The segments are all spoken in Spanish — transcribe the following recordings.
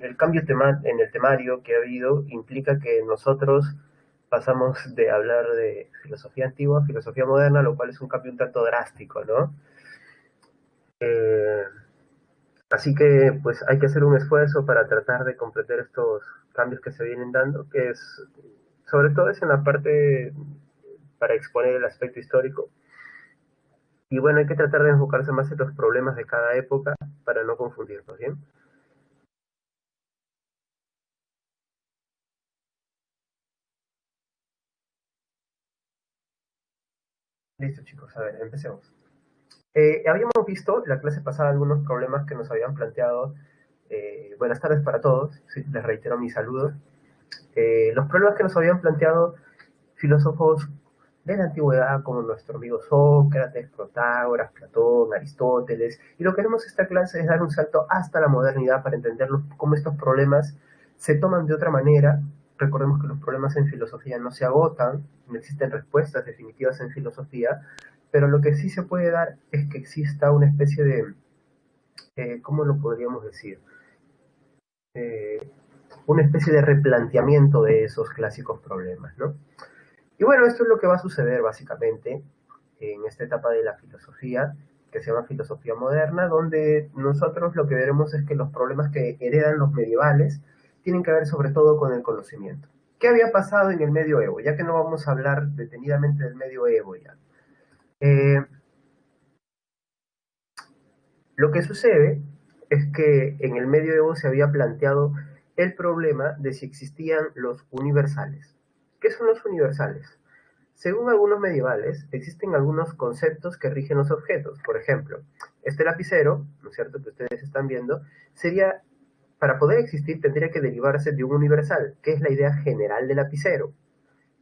el cambio en el temario que ha habido implica que nosotros pasamos de hablar de filosofía antigua a filosofía moderna, lo cual es un cambio un tanto drástico, ¿no? Eh, Así que pues hay que hacer un esfuerzo para tratar de comprender estos cambios que se vienen dando, que es, sobre todo es en la parte para exponer el aspecto histórico. Y bueno, hay que tratar de enfocarse más en los problemas de cada época para no confundirnos, ¿bien? Listo, chicos, a ver, empecemos. Habíamos visto la clase pasada algunos problemas que nos habían planteado. Buenas tardes para todos, sí, les reitero mi saludo. Los problemas que nos habían planteado filósofos de la antigüedad como nuestro amigo Sócrates, Protágoras, Platón, Aristóteles, y lo que queremos esta clase es dar un salto hasta la modernidad para entender cómo estos problemas se toman de otra manera. Recordemos que los problemas en filosofía no se agotan, no existen respuestas definitivas en filosofía, pero lo que sí se puede dar es que exista una especie de, ¿cómo lo podríamos decir? Eh, una especie de replanteamiento de esos clásicos problemas, ¿no? Y bueno, esto es lo que va a suceder básicamente en esta etapa de la filosofía, que se llama filosofía moderna, donde nosotros lo que veremos es que los problemas que heredan los medievales tienen que ver sobre todo con el conocimiento. ¿Qué había pasado en el medioevo? Ya que no vamos a hablar detenidamente del medioevo ya. Eh, lo que sucede es que en el medioevo se había planteado el problema de si existían los universales. ¿Qué son los universales? Según algunos medievales, existen algunos conceptos que rigen los objetos. Por ejemplo, este lapicero, ¿no es cierto?, que ustedes están viendo, sería, para poder existir, tendría que derivarse de un universal, que es la idea general del lapicero,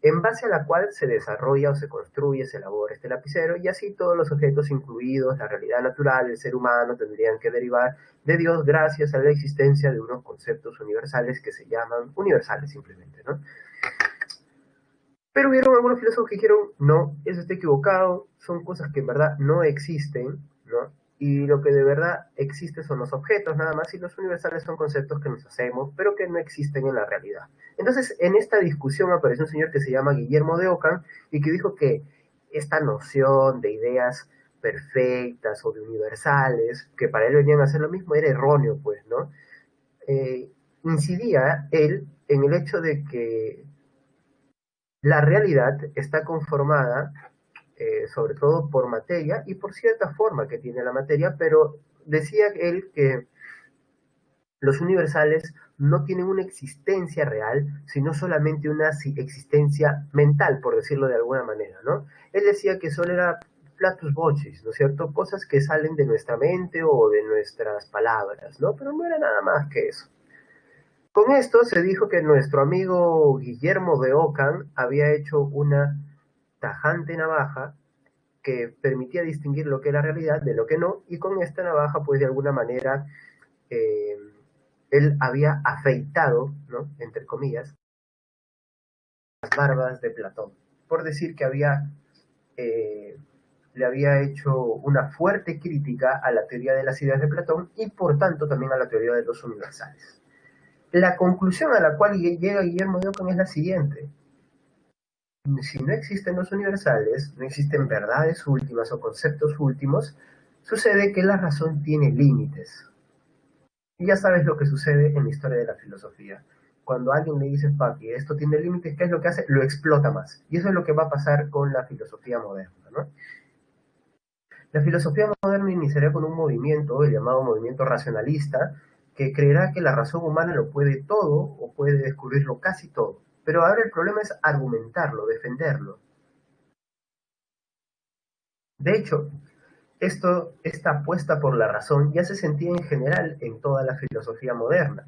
en base a la cual se desarrolla o se construye, se elabora este lapicero, y así todos los objetos incluidos, la realidad natural, el ser humano, tendrían que derivar de Dios gracias a la existencia de unos conceptos universales que se llaman universales simplemente, ¿no? Pero hubieron algunos filósofos que dijeron, no, eso está equivocado, son cosas que en verdad no existen, ¿no? Y lo que de verdad existe son los objetos nada más, y los universales son conceptos que nos hacemos, pero que no existen en la realidad. Entonces, en esta discusión apareció un señor que se llama Guillermo de Ockham, y que dijo que esta noción de ideas perfectas o de universales, que para él venían a hacer lo mismo, era erróneo, pues, ¿no? Eh, Incidía él en el hecho de que la realidad está conformada sobre todo por materia y por cierta forma que tiene la materia, pero decía él que los universales no tienen una existencia real, sino solamente una existencia mental, por decirlo de alguna manera, ¿no? Él decía que solo era flatus vocis, ¿no es cierto? Cosas que salen de nuestra mente o de nuestras palabras, ¿no? Pero no era nada más que eso. Con esto se dijo que nuestro amigo Guillermo de Ockham había hecho una tajante navaja que permitía distinguir lo que era realidad de lo que no, y con esta navaja, pues de alguna manera, eh, él había afeitado, ¿no?, entre comillas, las barbas de Platón, por decir que eh, le había hecho una fuerte crítica a la teoría de las ideas de Platón y por tanto también a la teoría de los universales. La conclusión a la cual llega Guillermo de Ockham es la siguiente: si no existen los universales, no existen verdades últimas o conceptos últimos, sucede que la razón tiene límites. Y ya sabes lo que sucede en la historia de la filosofía. Cuando alguien le dice, papi, esto tiene límites, ¿qué es lo que hace? Lo explota más. Y eso es lo que va a pasar con la filosofía moderna, ¿no? La filosofía moderna iniciará con un movimiento, el llamado movimiento racionalista, que creerá que la razón humana lo puede todo o puede descubrirlo casi todo. Pero ahora el problema es argumentarlo, defenderlo. De hecho, esta apuesta por la razón ya se sentía en general en toda la filosofía moderna.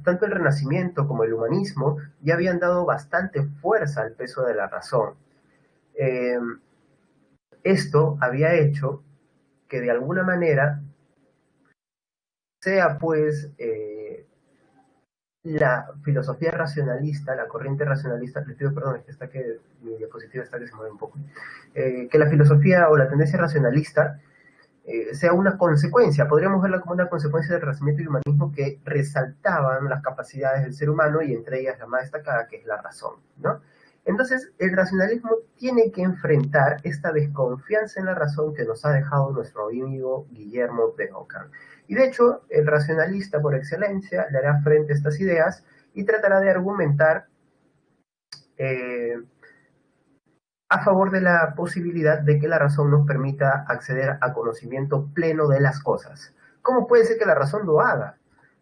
Tanto el Renacimiento como el humanismo ya habían dado bastante fuerza al peso de la razón. Eh, Esto había hecho que de alguna manera sea pues la filosofía racionalista, la corriente racionalista, les pido perdón, es que está que mi diapositiva está que se mueve un poco, que la filosofía o la tendencia racionalista sea una consecuencia, podríamos verla como una consecuencia del razonamiento y humanismo que resaltaban las capacidades del ser humano y entre ellas la más destacada que es la razón, ¿no? Entonces, el racionalismo tiene que enfrentar esta desconfianza en la razón que nos ha dejado nuestro amigo Guillermo de Ockham. Y de hecho, el racionalista por excelencia le hará frente a estas ideas y tratará de argumentar eh, a favor de la posibilidad de que la razón nos permita acceder a conocimiento pleno de las cosas. ¿Cómo puede ser que la razón lo haga?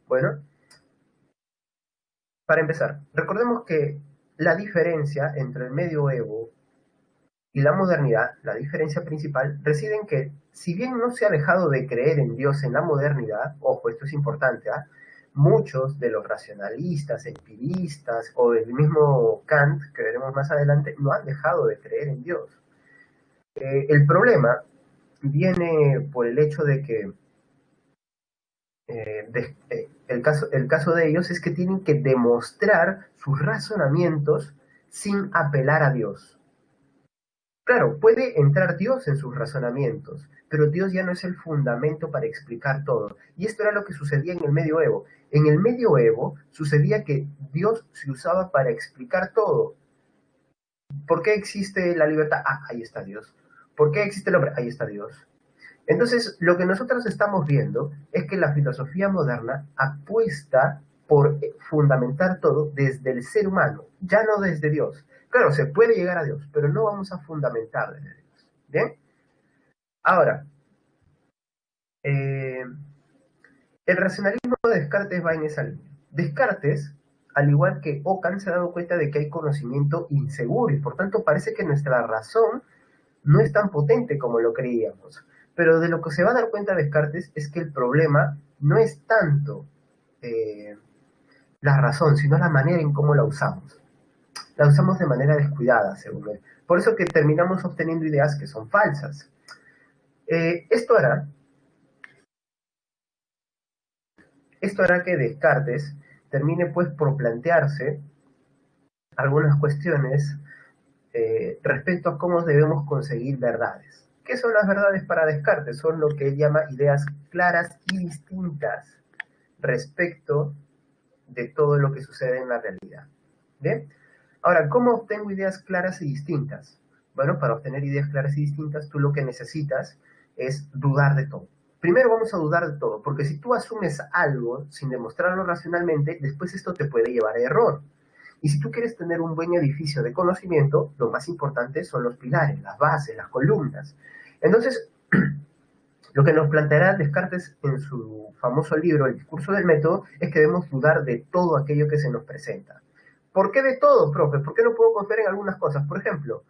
Bueno, para empezar, recordemos que la diferencia entre el medioevo y la modernidad, la diferencia principal, reside en que, si bien no se ha dejado de creer en Dios en la modernidad, ojo, esto es importante, ¿eh? Muchos de los racionalistas, empiristas o del mismo Kant, que veremos más adelante, no han dejado de creer en Dios. El problema viene por el hecho de que el caso de ellos es que tienen que demostrar sus razonamientos sin apelar a Dios. Claro, puede entrar Dios en sus razonamientos, pero Dios ya no es el fundamento para explicar todo. Y esto era lo que sucedía en el medioevo. En el medioevo sucedía que Dios se usaba para explicar todo. ¿Por qué existe la libertad? Ah, ahí está Dios. ¿Por qué existe el hombre? Ahí está Dios. Entonces, lo que nosotros estamos viendo es que la filosofía moderna apuesta por fundamentar todo desde el ser humano, ya no desde Dios. Claro, se puede llegar a Dios, pero no vamos a fundamentar desde Dios. ¿Bien? Ahora, eh, el racionalismo de Descartes va en esa línea. Descartes, al igual que Ockham, se ha dado cuenta de que hay conocimiento inseguro y por tanto parece que nuestra razón no es tan potente como lo creíamos. Pero de lo que se va a dar cuenta Descartes es que el problema no es tanto la razón, sino la manera en cómo la usamos. La usamos de manera descuidada, según él. Por eso que terminamos obteniendo ideas que son falsas. Esto hará que Descartes termine pues por plantearse algunas cuestiones respecto a cómo debemos conseguir verdades. ¿Qué son las verdades para Descartes? Son lo que él llama ideas claras y distintas respecto de todo lo que sucede en la realidad. ¿Bien? Ahora, ¿cómo obtengo ideas claras y distintas? Bueno, para obtener ideas claras y distintas, tú lo que necesitas es dudar de todo. Primero vamos a dudar de todo, porque si tú asumes algo sin demostrarlo racionalmente, después esto te puede llevar a error. Y si tú quieres tener un buen edificio de conocimiento, lo más importante son los pilares, las bases, las columnas. Entonces, lo que nos planteará Descartes en su famoso libro, El discurso del método, es que debemos dudar de todo aquello que se nos presenta. ¿Por qué de todo, profe? ¿Por qué no puedo confiar en algunas cosas? Por ejemplo,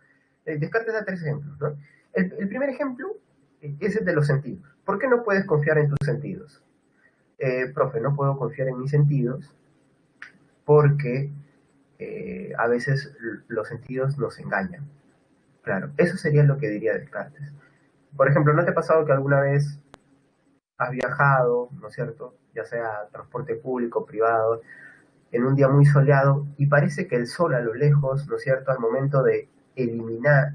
Descartes da 3 ejemplos, ¿no? El primer ejemplo es el de los sentidos. ¿Por qué no puedes confiar en tus sentidos? Profe, no puedo confiar en mis sentidos porque a veces los sentidos nos engañan. Claro, eso sería lo que diría Descartes. Por ejemplo, ¿no te ha pasado que alguna vez has viajado, ¿no es cierto? Ya sea transporte público, privado, en un día muy soleado y parece que el sol a lo lejos, ¿no es cierto? Al momento de iluminar,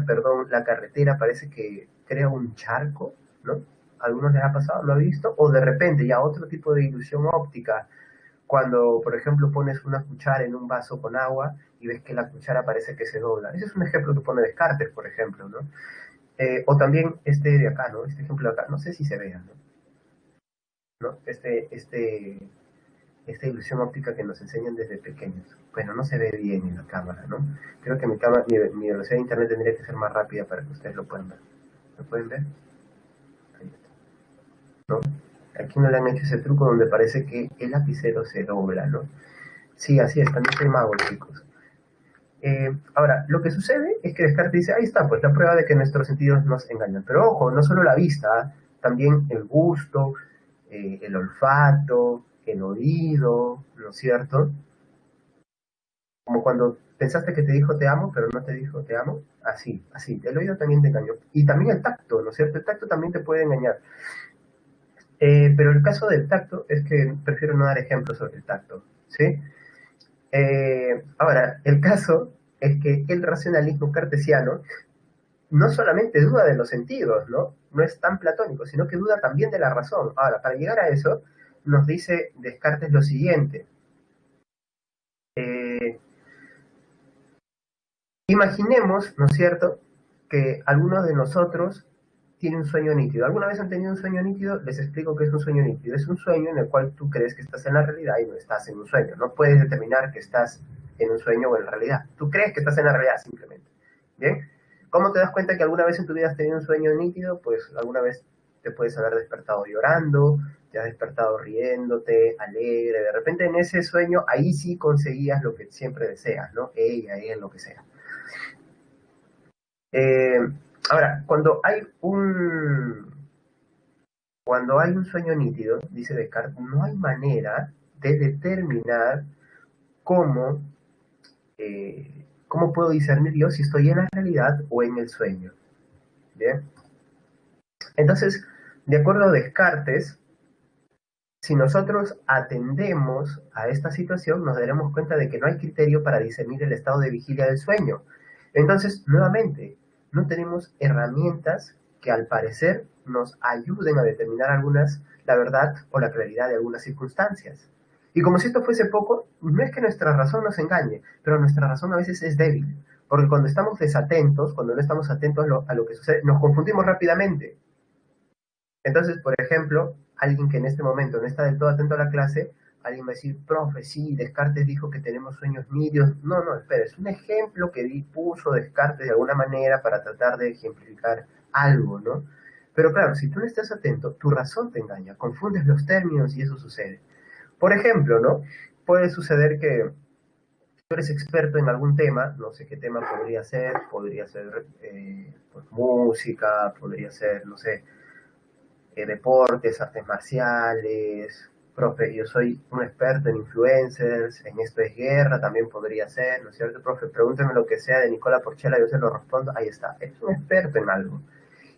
perdón, la carretera, parece que crea un charco, ¿no? ¿A algunos les ha pasado? ¿Lo han visto? O de repente ya otro tipo de ilusión óptica, cuando, por ejemplo, pones una cuchara en un vaso con agua y ves que la cuchara parece que se dobla. Ese es un ejemplo que pone Descartes, por ejemplo, ¿no? O también este de acá, ¿no? Este ejemplo de acá, no sé si se vea, ¿no? Esta ilusión óptica que nos enseñan desde pequeños. Bueno, no se ve bien en la cámara, ¿no? Creo que mi velocidad de internet tendría que ser más rápida para que ustedes lo puedan ver. ¿Lo pueden ver? Ahí está, ¿no? Aquí no le han hecho ese truco donde parece que el lapicero se dobla, ¿no? Sí, así es, también soy mago, chicos. Ahora, lo que sucede es que Descartes dice, ahí está, pues la prueba de que nuestros sentidos nos engañan. Pero ojo, no solo la vista, también el gusto, el olfato, el oído, ¿no es cierto? Como cuando pensaste que te dijo te amo, pero no te dijo te amo. Así, así. El oído también te engañó. Y también el tacto, ¿no es cierto? El tacto también te puede engañar. Pero el caso del tacto es que prefiero no dar ejemplos sobre el tacto, ¿sí? Ahora, el caso es que el racionalismo cartesiano no solamente duda de los sentidos, ¿no? No es tan platónico, sino que duda también de la razón. Ahora, para llegar a eso, nos dice Descartes lo siguiente. Imaginemos, ¿no es cierto?, que algunos de nosotros tiene un sueño nítido. ¿Alguna vez han tenido un sueño nítido? Les explico qué es un sueño nítido. Es un sueño en el cual tú crees que estás en la realidad y no estás en un sueño. No puedes determinar que estás en un sueño o en la realidad. Tú crees que estás en la realidad simplemente. ¿Bien? ¿Cómo te das cuenta que alguna vez en tu vida has tenido un sueño nítido? Pues alguna vez te puedes haber despertado llorando, te has despertado riéndote, alegre. De repente en ese sueño, ahí sí conseguías lo que siempre deseas, ¿no? Ella, él, lo que sea. Eh, Ahora, cuando hay un sueño nítido, dice Descartes, no hay manera de determinar cómo, cómo puedo discernir yo si estoy en la realidad o en el sueño. ¿Bien? Entonces, de acuerdo a Descartes, si nosotros atendemos a esta situación, nos daremos cuenta de que no hay criterio para discernir el estado de vigilia del sueño. Entonces, nuevamente, no tenemos herramientas que al parecer nos ayuden a determinar la verdad o la claridad de algunas circunstancias. Y como si esto fuese poco, no es que nuestra razón nos engañe, pero nuestra razón a veces es débil. Porque cuando estamos desatentos, cuando no estamos atentos a lo que sucede, nos confundimos rápidamente. Entonces, por ejemplo, alguien que en este momento no está del todo atento a la clase, alguien va a decir, profe, sí, Descartes dijo que tenemos sueños nítidos. No, no, espera, es un ejemplo que puso Descartes de alguna manera para tratar de ejemplificar algo, ¿no? Pero claro, si tú no estás atento, tu razón te engaña, confundes los términos y eso sucede. Por ejemplo, ¿no? Puede suceder que tú eres experto en algún tema, no sé qué tema podría ser pues, música, podría ser, no sé, deportes, artes marciales. Profe, yo soy un experto en influencers, en esto es guerra, también podría ser, ¿no es cierto, profe? Pregúnteme lo que sea de Nicola Porchela, yo se lo respondo, ahí está, es un experto en algo.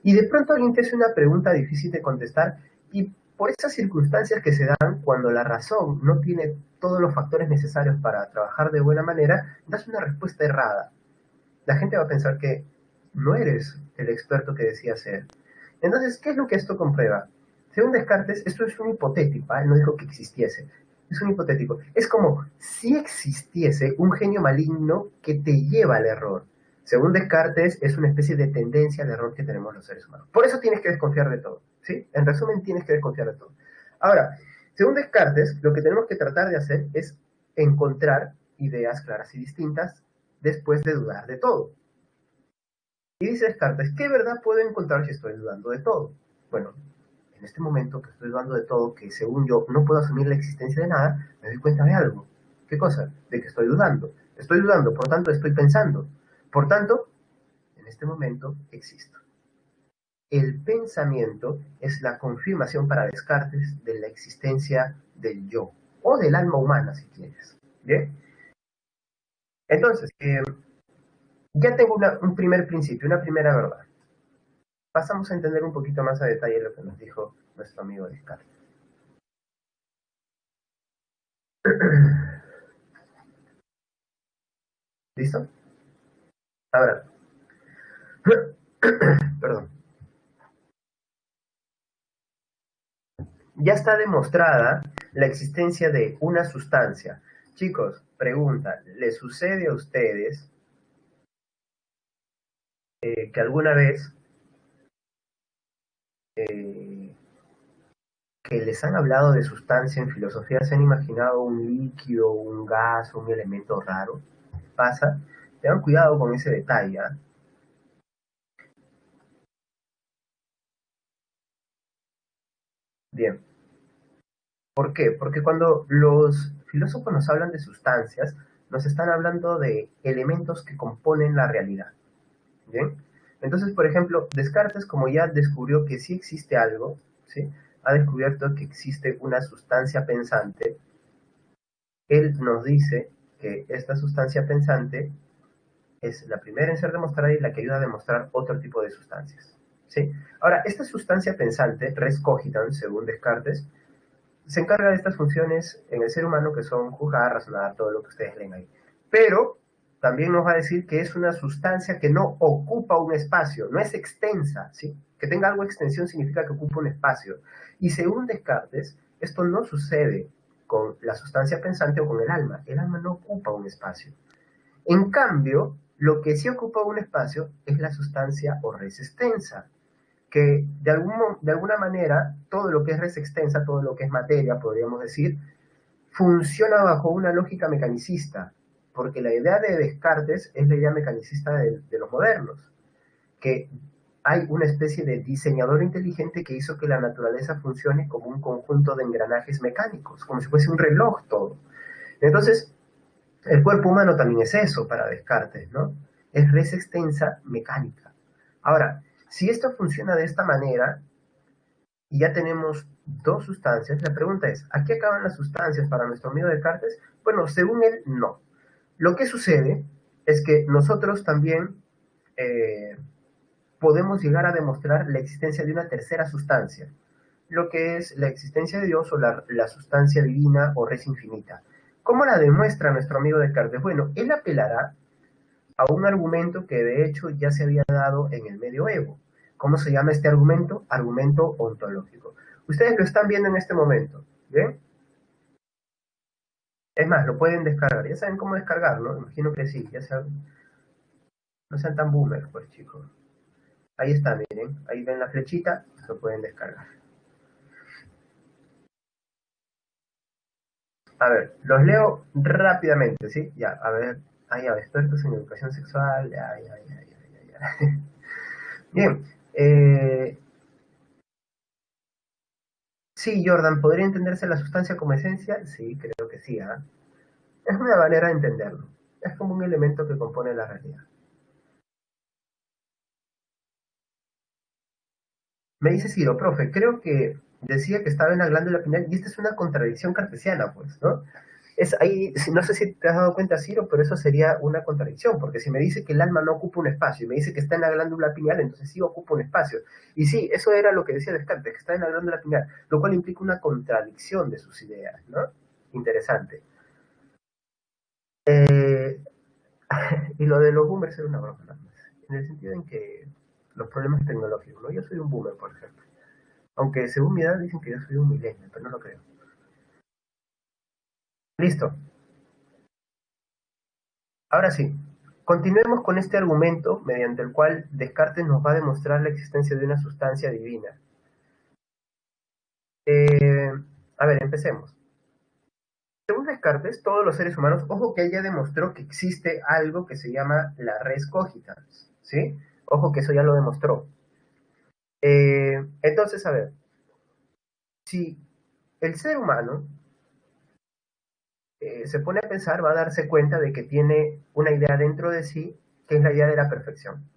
Y de pronto alguien te hace una pregunta difícil de contestar y por esas circunstancias que se dan cuando la razón no tiene todos los factores necesarios para trabajar de buena manera, das una respuesta errada. La gente va a pensar que no eres el experto que decías ser. Entonces, ¿qué es lo que esto comprueba? Según Descartes, esto es un hipotético, él no dijo que existiese, es un hipotético. Es como si existiese un genio maligno que te lleva al error. Según Descartes, es una especie de tendencia al error que tenemos los seres humanos. Por eso tienes que desconfiar de todo, ¿sí? En resumen, tienes que desconfiar de todo. Ahora, según Descartes, lo que tenemos que tratar de hacer es encontrar ideas claras y distintas después de dudar de todo. Y dice Descartes, ¿qué verdad puedo encontrar si estoy dudando de todo? Bueno, en este momento que estoy dudando de todo, que según yo no puedo asumir la existencia de nada, me doy cuenta de algo. ¿Qué cosa? De que estoy dudando. Estoy dudando, por tanto estoy pensando. Por tanto, en este momento existo. El pensamiento es la confirmación para Descartes de la existencia del yo, o del alma humana, si quieres. ¿Bien? Entonces, ya tengo un primer principio, una primera verdad. Pasamos a entender un poquito más a detalle lo que nos dijo nuestro amigo Descartes. ¿Listo? Ahora, perdón. Ya está demostrada la existencia de una sustancia. Chicos, pregunta, ¿les sucede a ustedes que alguna vez eh, que les han hablado de sustancia en filosofía se han imaginado un líquido, un gas, un elemento raro? ¿Pasa? Tengan cuidado con ese detalle, ¿eh? Bien. ¿Por qué? Porque cuando los filósofos nos hablan de sustancias, nos están hablando de elementos que componen la realidad. ¿Bien? Entonces, por ejemplo, Descartes, como ya descubrió que sí existe algo, ¿sí? Ha descubierto que existe una sustancia pensante, él nos dice que esta sustancia pensante es la primera en ser demostrada y la que ayuda a demostrar otro tipo de sustancias. ¿Sí? Ahora, esta sustancia pensante, res cogitans, según Descartes, se encarga de estas funciones en el ser humano que son juzgar, razonar, todo lo que ustedes leen ahí. Pero también nos va a decir que es una sustancia que no ocupa un espacio, no es extensa, ¿sí? Que tenga algo de extensión significa que ocupa un espacio. Y según Descartes, esto no sucede con la sustancia pensante o con el alma. El alma no ocupa un espacio. En cambio, lo que sí ocupa un espacio es la sustancia o res extensa, que de alguna manera todo lo que es res extensa, todo lo que es materia, podríamos decir, funciona bajo una lógica mecanicista, porque la idea de Descartes es la idea mecanicista de los modernos, que hay una especie de diseñador inteligente que hizo que la naturaleza funcione como un conjunto de engranajes mecánicos, como si fuese un reloj todo. Entonces, el cuerpo humano también es eso para Descartes, ¿no? Es res extensa mecánica. Ahora, si esto funciona de esta manera, y ya tenemos dos sustancias, la pregunta es, ¿a qué acaban las sustancias para nuestro amigo Descartes? Bueno, según él, no. Lo que sucede es que nosotros también podemos llegar a demostrar la existencia de una tercera sustancia, lo que es la existencia de Dios o la sustancia divina o res infinita. ¿Cómo la demuestra nuestro amigo Descartes? Bueno, él apelará a un argumento que de hecho ya se había dado en el medioevo. ¿Cómo se llama este argumento? Argumento ontológico. Ustedes lo están viendo en este momento, ¿bien? Es más, lo pueden descargar. Ya saben cómo descargarlo, imagino que sí. Ya saben. No sean tan boomers, pues chicos. Ahí está, miren. Ahí ven la flechita, lo pueden descargar. A ver, los leo rápidamente, ¿sí? Ya, a ver. Ahí, expertos en educación sexual. Ya. Bien. Sí, Jordan, ¿podría entenderse la sustancia como esencia? Sí, creo que sí. ¿Eh? Es una manera de entenderlo. Es como un elemento que compone la realidad. Me dice Ciro, profe, creo que decía que estaba en la glándula pineal y esta es una contradicción cartesiana, pues, ¿no? Es ahí, no sé si te has dado cuenta, Ciro, pero eso sería una contradicción, porque si me dice que el alma no ocupa un espacio y me dice que está en la glándula pineal, entonces sí ocupa un espacio. Y sí, eso era lo que decía Descartes, que está en la glándula pineal, lo cual implica una contradicción de sus ideas, ¿no? Interesante. Eh, y lo de los boomers era una broma, nada más. En el sentido en que los problemas tecnológicos, ¿no? Yo soy un boomer, por ejemplo. Aunque según mi edad dicen que yo soy un millennial, pero no lo creo. Listo. Ahora sí. Continuemos con este argumento mediante el cual Descartes nos va a demostrar la existencia de una sustancia divina. Eh, a ver, empecemos. Según Descartes, todos los seres humanos, ojo que ella demostró que existe algo que se llama la res cogitans, ¿sí? Ojo que eso ya lo demostró. Entonces, a ver, si el ser humano se pone a pensar, va a darse cuenta de que tiene una idea dentro de sí, que es la idea de la perfección.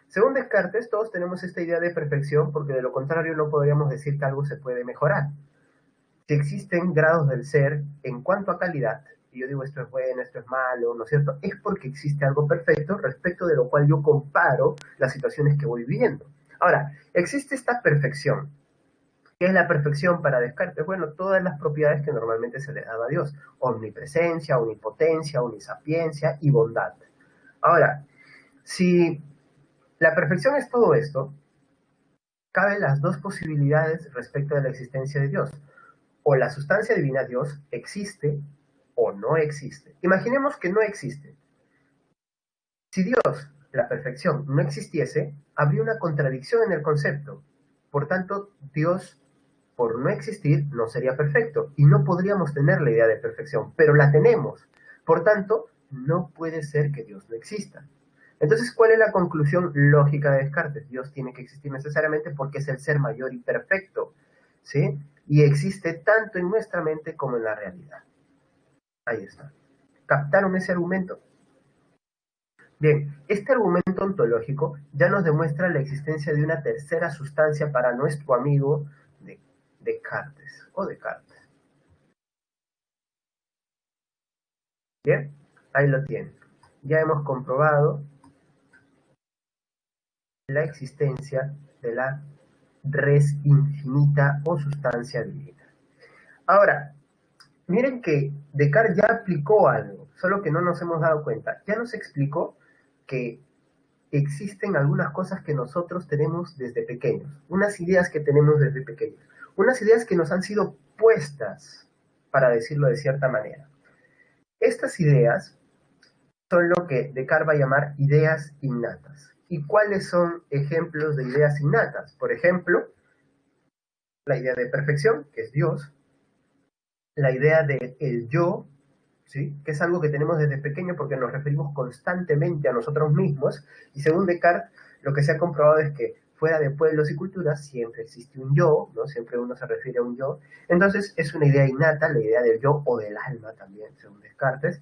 Según Descartes, todos tenemos esta idea de perfección porque de lo contrario no podríamos decir que algo se puede mejorar. Si existen grados del ser en cuanto a calidad, y yo digo esto es bueno, esto es malo, ¿no es cierto? Es porque existe algo perfecto respecto de lo cual yo comparo las situaciones que voy viviendo. Ahora, existe esta perfección. ¿Qué es la perfección para Descartes? Bueno, todas las propiedades que normalmente se le daba a Dios. Omnipresencia, omnipotencia, omnisapiencia y bondad. Ahora, si la perfección es todo esto, caben las dos posibilidades respecto de la existencia de Dios. O la sustancia divina Dios existe o no existe. Imaginemos que no existe. Si Dios, la perfección, no existiese, habría una contradicción en el concepto. Por tanto, Dios, por no existir, no sería perfecto y no podríamos tener la idea de perfección, pero la tenemos. Por tanto, no puede ser que Dios no exista. Entonces, ¿cuál es la conclusión lógica de Descartes? Dios tiene que existir necesariamente porque es el ser mayor y perfecto, ¿sí? Y existe tanto en nuestra mente como en la realidad. Ahí está. ¿Captaron ese argumento? Bien, este argumento ontológico ya nos demuestra la existencia de una tercera sustancia para nuestro amigo Descartes o Descartes. Bien, ahí lo tienen. Ya hemos comprobado la existencia de la res infinita o sustancia divina. Ahora, miren que Descartes ya aplicó algo, solo que no nos hemos dado cuenta. Ya nos explicó que existen algunas cosas que nosotros tenemos desde pequeños, unas ideas que tenemos desde pequeños, unas ideas que nos han sido puestas, para decirlo de cierta manera. Estas ideas son lo que Descartes va a llamar ideas innatas. ¿Y cuáles son ejemplos de ideas innatas? Por ejemplo, la idea de perfección, que es Dios, la idea de el yo, ¿sí? Que es algo que tenemos desde pequeño porque nos referimos constantemente a nosotros mismos, y según Descartes, lo que se ha comprobado es que fuera de pueblos y culturas siempre existe un yo, ¿no? Siempre uno se refiere a un yo. Entonces es una idea innata, la idea del yo o del alma también, según Descartes.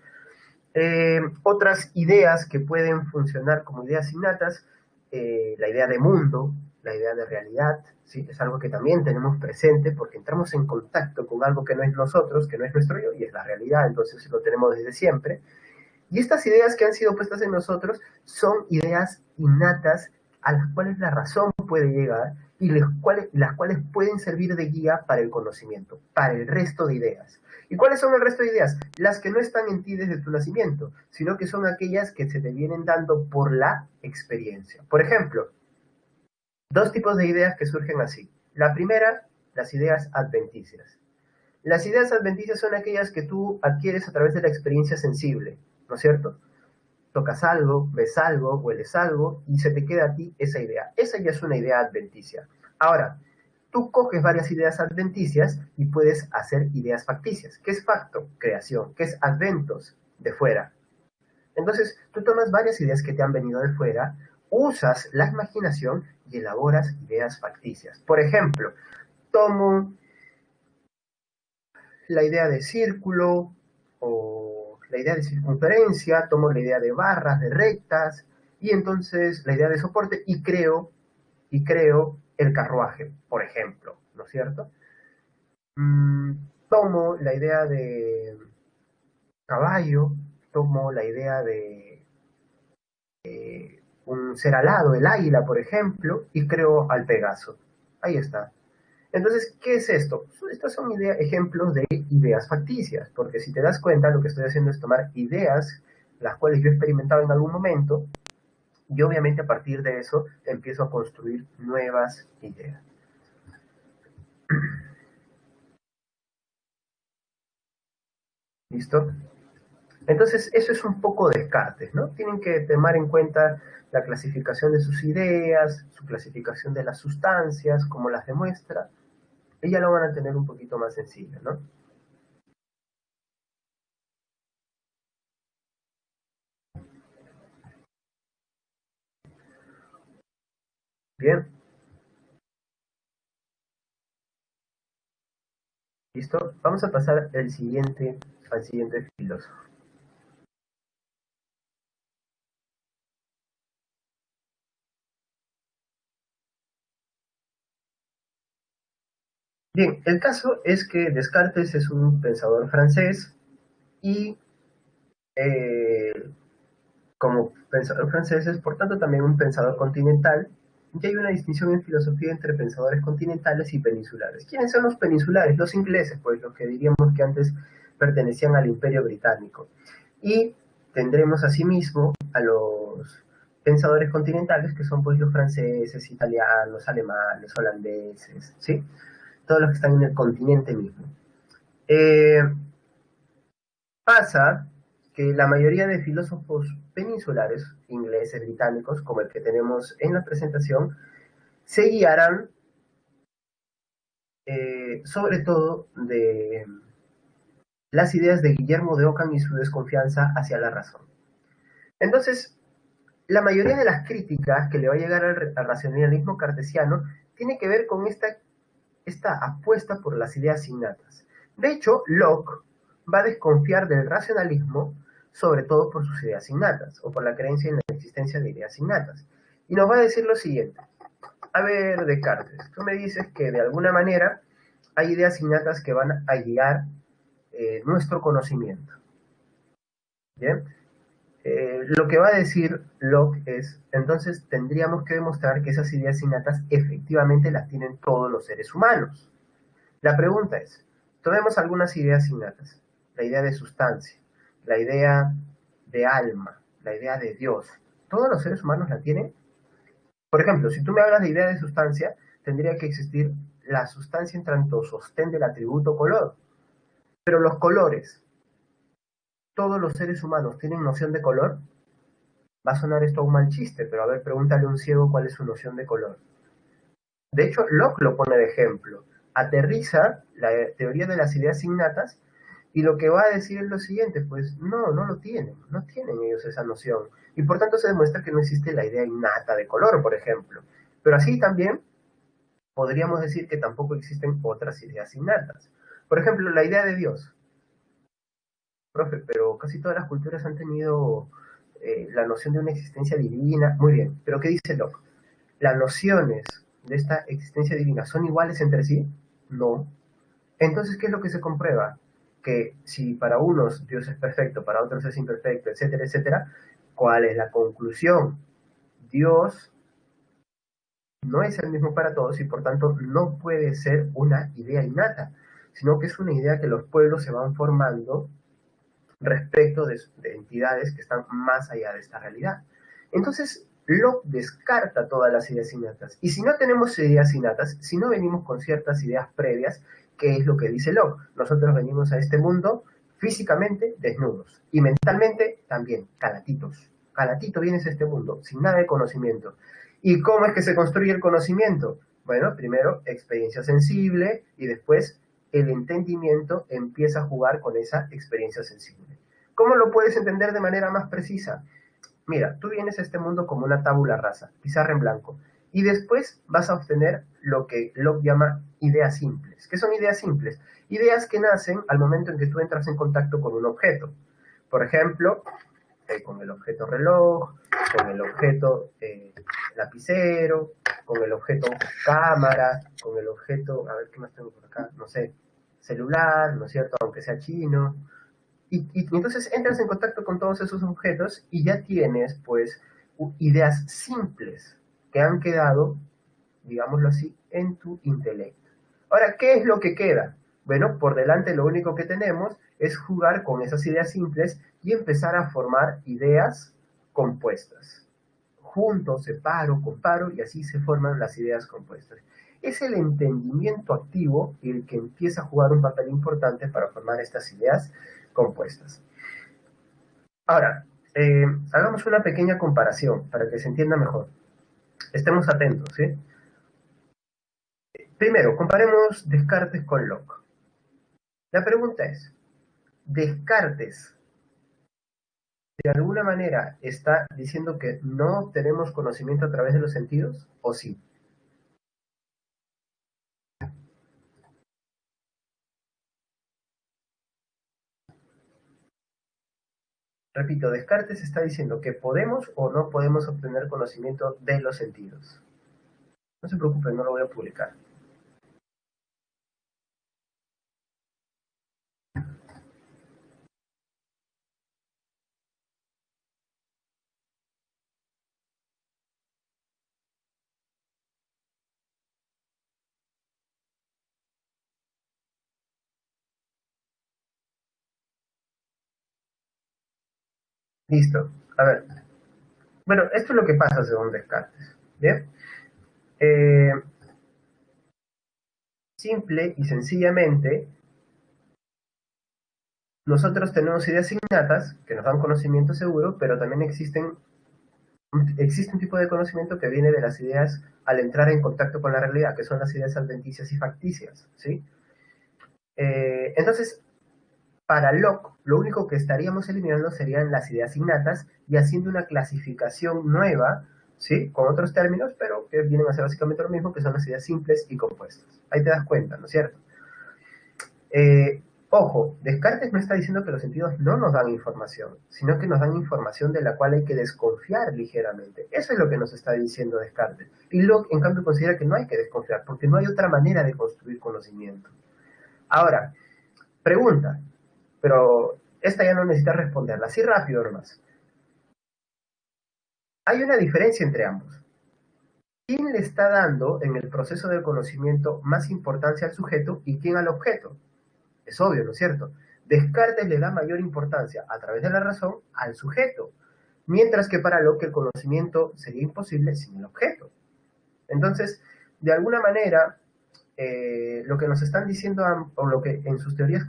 Otras ideas que pueden funcionar como ideas innatas, la idea de mundo, la idea de realidad, ¿sí? Es algo que también tenemos presente porque entramos en contacto con algo que no es nosotros, que no es nuestro yo, y es la realidad, entonces lo tenemos desde siempre. Y estas ideas que han sido puestas en nosotros son ideas innatas a las cuales la razón puede llegar y las cuales pueden servir de guía para el conocimiento, para el resto de ideas. ¿Y cuáles son el resto de ideas? Las que no están en ti desde tu nacimiento, sino que son aquellas que se te vienen dando por la experiencia. Por ejemplo, dos tipos de ideas que surgen así. La primera, las ideas adventicias. Las ideas adventicias son aquellas que tú adquieres a través de la experiencia sensible, ¿no es cierto? Tocas algo, ves algo, hueles algo y se te queda a ti esa idea. Esa ya es una idea adventicia. Ahora, tú coges varias ideas adventicias y puedes hacer ideas facticias. ¿Qué es facto? Creación. ¿Qué es adventos? De fuera. Entonces, tú tomas varias ideas que te han venido de fuera, usas la imaginación y elaboras ideas facticias. Por ejemplo, tomo la idea de círculo o la idea de circunferencia, tomo la idea de barras, de rectas, y entonces la idea de soporte y creo el carruaje, por ejemplo, ¿no es cierto? Tomo la idea de caballo, tomo la idea de un ser alado, el águila, por ejemplo, y creo al Pegaso. Ahí está. Entonces, ¿qué es esto? Estos son ejemplos de ideas facticias, porque si te das cuenta, lo que estoy haciendo es tomar ideas, las cuales yo he experimentado en algún momento, y obviamente a partir de eso empiezo a construir nuevas ideas. ¿Listo? Entonces, eso es un poco Descartes, ¿no? Tienen que tomar en cuenta la clasificación de sus ideas, su clasificación de las sustancias, cómo las demuestra, y ya lo van a tener un poquito más sencillo, ¿no? Bien, ¿listo? Vamos a pasar al siguiente filósofo. Bien, el caso es que Descartes es un pensador francés y como pensador francés es por tanto también un pensador continental, y hay una distinción en filosofía entre pensadores continentales y peninsulares. ¿Quiénes son los peninsulares? Los ingleses, pues los que diríamos que antes pertenecían al Imperio Británico. Y tendremos asimismo a los pensadores continentales, que son pues los franceses, italianos, alemanes, holandeses, ¿sí? Todos los que están en el continente mismo. Pasa que la mayoría de filósofos peninsulares, ingleses, británicos, como el que tenemos en la presentación, se guiarán sobre todo de las ideas de Guillermo de Ockham y su desconfianza hacia la razón. Entonces, la mayoría de las críticas que le va a llegar al racionalismo cartesiano tiene que ver con esta apuesta por las ideas innatas. De hecho, Locke va a desconfiar del racionalismo, sobre todo por sus ideas innatas, o por la creencia en la existencia de ideas innatas. Y nos va a decir lo siguiente. A ver, Descartes, tú me dices que de alguna manera hay ideas innatas que van a guiar nuestro conocimiento. ¿Bien? Lo que va a decir Locke es, entonces tendríamos que demostrar que esas ideas innatas efectivamente las tienen todos los seres humanos. La pregunta es, tomemos algunas ideas innatas, la idea de sustancia, la idea de alma, la idea de Dios. ¿Todos los seres humanos la tienen? Por ejemplo, si tú me hablas de idea de sustancia, tendría que existir la sustancia en tanto sostén del atributo color. Pero los colores, ¿todos los seres humanos tienen noción de color? Va a sonar esto a un mal chiste, pero a ver, pregúntale a un ciego cuál es su noción de color. De hecho, Locke lo pone de ejemplo. Aterriza la teoría de las ideas innatas y lo que va a decir es lo siguiente, pues no lo tienen, no tienen ellos esa noción. Y por tanto se demuestra que no existe la idea innata de color, por ejemplo. Pero así también podríamos decir que tampoco existen otras ideas innatas. Por ejemplo, la idea de Dios. Profe, pero casi todas las culturas han tenido la noción de una existencia divina. Muy bien, pero ¿qué dice Locke? ¿Las nociones de esta existencia divina son iguales entre sí? No. Entonces, ¿qué es lo que se comprueba? Que si para unos Dios es perfecto, para otros es imperfecto, etcétera, etcétera, ¿cuál es la conclusión? Dios no es el mismo para todos y por tanto no puede ser una idea innata, sino que es una idea que los pueblos se van formando respecto de entidades que están más allá de esta realidad. Entonces, Locke descarta todas las ideas innatas. Y si no tenemos ideas innatas, si no venimos con ciertas ideas previas, ¿qué es lo que dice Locke? Nosotros venimos a este mundo físicamente desnudos y mentalmente también calatitos. Calatito vienes a este mundo sin nada de conocimiento. ¿Y cómo es que se construye el conocimiento? Bueno, primero experiencia sensible y después el entendimiento empieza a jugar con esa experiencia sensible. ¿Cómo lo puedes entender de manera más precisa? Mira, tú vienes a este mundo como una tabula rasa, pizarra en blanco, y después vas a obtener lo que Locke llama ideas simples. ¿Qué son ideas simples? Ideas que nacen al momento en que tú entras en contacto con un objeto. Por ejemplo, con el objeto reloj, con el objeto lapicero, con el objeto cámara, con el objeto, a ver qué más tengo por acá, no sé, celular, ¿no es cierto? Aunque sea chino. Y entonces entras en contacto con todos esos objetos y ya tienes, pues, ideas simples que han quedado, digámoslo así, en tu intelecto. Ahora, ¿qué es lo que queda? Bueno, por delante lo único que tenemos es jugar con esas ideas simples y empezar a formar ideas compuestas. Junto, separo, comparo y así se forman las ideas compuestas. Es el entendimiento activo el que empieza a jugar un papel importante para formar estas ideas compuestas. Ahora, hagamos una pequeña comparación para que se entienda mejor. Estemos atentos, ¿sí? Primero, comparemos Descartes con Locke. La pregunta es, ¿Descartes de alguna manera está diciendo que no tenemos conocimiento a través de los sentidos o sí? Repito, Descartes está diciendo que podemos o no podemos obtener conocimiento de los sentidos. No se preocupen, no lo voy a publicar. Listo. A ver. Bueno, esto es lo que pasa según Descartes. ¿Bien? Simple y sencillamente, nosotros tenemos ideas innatas que nos dan conocimiento seguro, pero también existe un tipo de conocimiento que viene de las ideas al entrar en contacto con la realidad, que son las ideas adventicias y facticias, ¿sí? Entonces, para Locke, lo único que estaríamos eliminando serían las ideas innatas y haciendo una clasificación nueva, ¿sí? Con otros términos, pero que vienen a ser básicamente lo mismo, que son las ideas simples y compuestas. Ahí te das cuenta, ¿no es cierto? Ojo, Descartes no está diciendo que los sentidos no nos dan información, sino que nos dan información de la cual hay que desconfiar ligeramente. Eso es lo que nos está diciendo Descartes. Y Locke, en cambio, considera que no hay que desconfiar, porque no hay otra manera de construir conocimiento. Ahora, pregunta, pero esta ya no necesita responderla, así rápido nomás. Hay una diferencia entre ambos. ¿Quién le está dando en el proceso del conocimiento más importancia al sujeto y quién al objeto? Es obvio, ¿no es cierto? Descartes le da mayor importancia a través de la razón al sujeto, mientras que para Locke el conocimiento sería imposible sin el objeto. Entonces, de alguna manera, lo que nos están diciendo, o lo que en sus teorías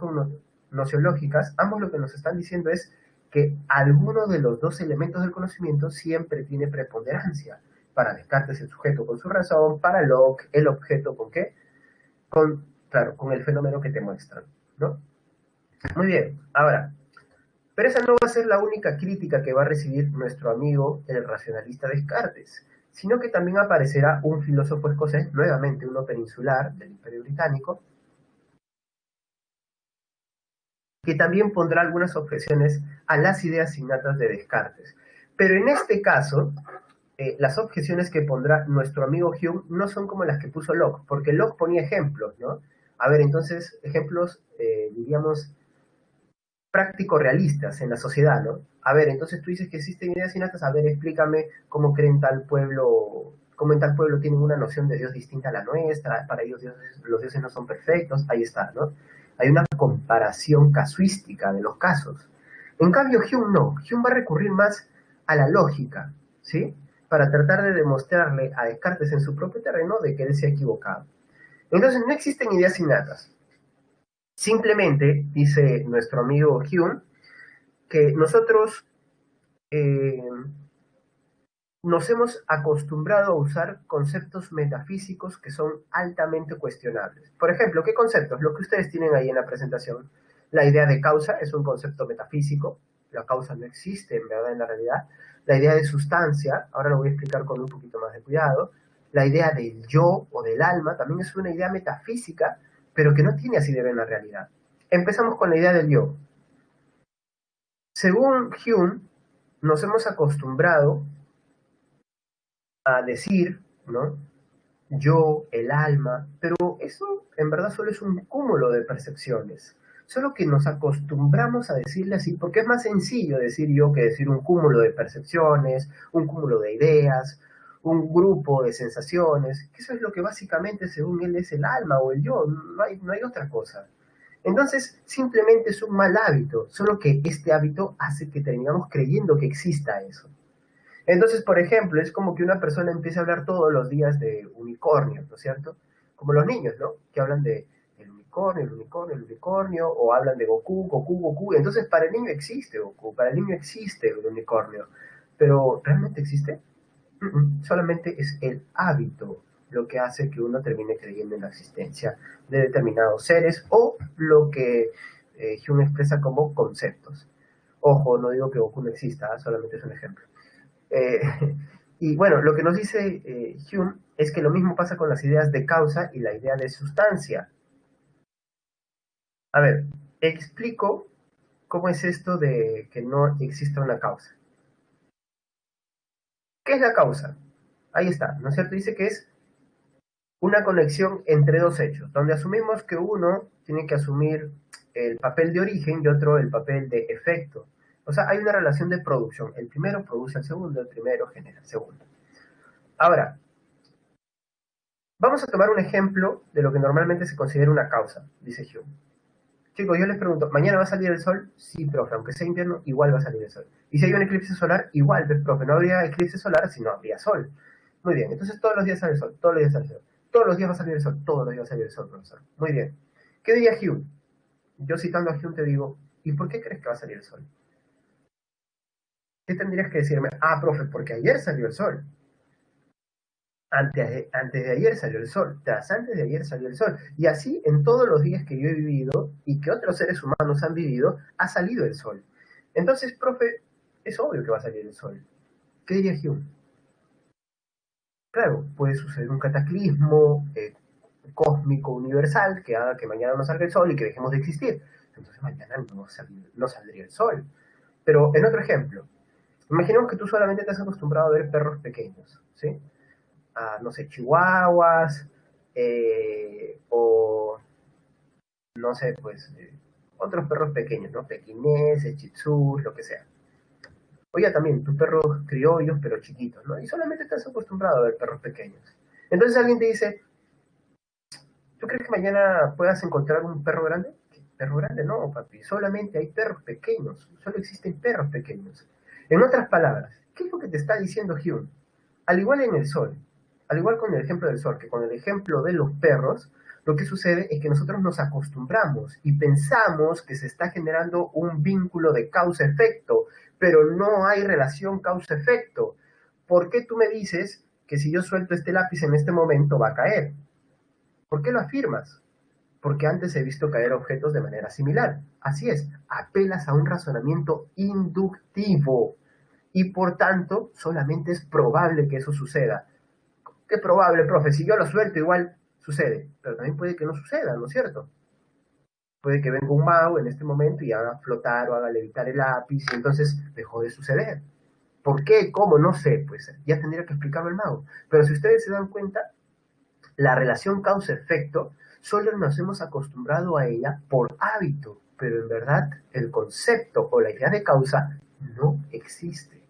nociológicas, ambos lo que nos están diciendo es que alguno de los dos elementos del conocimiento siempre tiene preponderancia. Para Descartes el sujeto con su razón, para Locke el objeto con qué, claro, con el fenómeno que te muestran, ¿no? Muy bien, ahora, pero esa no va a ser la única crítica que va a recibir nuestro amigo el racionalista Descartes, sino que también aparecerá un filósofo escocés, nuevamente uno peninsular del Imperio Británico, que también pondrá algunas objeciones a las ideas innatas de Descartes. Pero en este caso, las objeciones que pondrá nuestro amigo Hume no son como las que puso Locke, porque Locke ponía ejemplos, ¿no? A ver, entonces, ejemplos, diríamos, práctico-realistas en la sociedad, ¿no? A ver, entonces tú dices que existen ideas innatas, a ver, explícame cómo creen tal pueblo, cómo en tal pueblo tienen una noción de Dios distinta a la nuestra, para ellos los dioses no son perfectos, ahí está, ¿no? Hay una comparación casuística de los casos. En cambio, Hume no, Hume va a recurrir más a la lógica, ¿sí? Para tratar de demostrarle a Descartes en su propio terreno de que él se ha equivocado. Entonces, no existen ideas innatas. Simplemente, dice nuestro amigo Hume, que nosotros nos hemos acostumbrado a usar conceptos metafísicos que son altamente cuestionables. Por ejemplo, ¿qué conceptos? Lo que ustedes tienen ahí en la presentación. La idea de causa es un concepto metafísico. La causa no existe, en verdad, en la realidad. La idea de sustancia, ahora lo voy a explicar con un poquito más de cuidado. La idea del yo o del alma también es una idea metafísica, pero que no tiene asidero en la realidad. Empezamos con la idea del yo. Según Hume, nos hemos acostumbrado a decir, ¿no? Yo, el alma, pero eso en verdad solo es un cúmulo de percepciones. Solo que nos acostumbramos a decirle así, porque es más sencillo decir yo que decir un cúmulo de percepciones, un cúmulo de ideas, un grupo de sensaciones, que eso es lo que básicamente según él es el alma o el yo, no hay otra cosa. Entonces, simplemente es un mal hábito, solo que este hábito hace que terminamos creyendo que exista eso. Entonces, por ejemplo, es como que una persona empiece a hablar todos los días de unicornios, ¿no es cierto? Como los niños, ¿no? Que hablan de el unicornio, el unicornio, el unicornio, o hablan de Goku, Goku, Goku. Entonces, para el niño existe Goku, para el niño existe el unicornio. Pero, ¿realmente existe? Solamente es el hábito lo que hace que uno termine creyendo en la existencia de determinados seres o lo que Hume expresa como conceptos. Ojo, no digo que Goku no exista, solamente es un ejemplo. Eh, y bueno, lo que nos dice Hume es que lo mismo pasa con las ideas de causa y la idea de sustancia. A ver, explico cómo es esto de que no exista una causa. ¿Qué es la causa? Ahí está, ¿no es cierto? Dice que es una conexión entre dos hechos, donde asumimos que uno tiene que asumir el papel de origen y otro el papel de efecto. O sea, hay una relación de producción. El primero produce al segundo, el primero genera al segundo. Ahora, vamos a tomar un ejemplo de lo que normalmente se considera una causa, dice Hume. Chicos, yo les pregunto, ¿mañana va a salir el sol? Sí, profe, aunque sea invierno, igual va a salir el sol. Y si hay un eclipse solar, igual, profe, no habría eclipse solar si no habría sol. Muy bien, entonces todos los días sale el sol, todos los días sale el sol. Todos los días va a salir el sol, todos los días va a salir el sol, profesor. Muy bien. ¿Qué diría Hume? Yo citando a Hume te digo, ¿y por qué crees que va a salir el sol? ¿Qué tendrías que decirme? Ah, profe, porque ayer salió el sol. Antes de ayer salió el sol, tras antes de ayer salió el sol. Y así en todos los días que yo he vivido y que otros seres humanos han vivido, ha salido el sol. Entonces, profe, es obvio que va a salir el sol. ¿Qué diría Hume? Claro, puede suceder un cataclismo cósmico universal que haga que mañana no salga el sol y que dejemos de existir. Entonces mañana no saldría el sol. Pero en otro ejemplo, imaginemos que tú solamente te has acostumbrado a ver perros pequeños, ¿sí? No sé, chihuahuas, o no sé, pues otros perros pequeños, ¿no? Pequineses, chitsus, lo que sea. Oye, también, tus perros criollos, pero chiquitos, ¿no? Y solamente estás acostumbrado a ver perros pequeños. Entonces alguien te dice, ¿tú crees que mañana puedas encontrar un perro grande? Perro grande no, papi, solamente hay perros pequeños, solo existen perros pequeños. En otras palabras, ¿qué es lo que te está diciendo Hume? Al igual en el sol, al igual con el ejemplo del sol que con el ejemplo de los perros, lo que sucede es que nosotros nos acostumbramos y pensamos que se está generando un vínculo de causa-efecto, pero no hay relación causa-efecto. ¿Por qué tú me dices que si yo suelto este lápiz en este momento va a caer? ¿Por qué lo afirmas? Porque antes he visto caer objetos de manera similar. Así es, apelas a un razonamiento inductivo y por tanto solamente es probable que eso suceda. ¿Qué probable, profe? Si yo lo suelto igual sucede, pero también puede que no suceda, ¿no es cierto? Puede que venga un mago en este momento y haga flotar o haga levitar el lápiz y entonces dejó de suceder. ¿Por qué? ¿Cómo? No sé, pues ya tendría que explicarlo el mago. Pero si ustedes se dan cuenta, la relación causa-efecto solo nos hemos acostumbrado a ella por hábito, pero en verdad el concepto o la idea de causa no existe.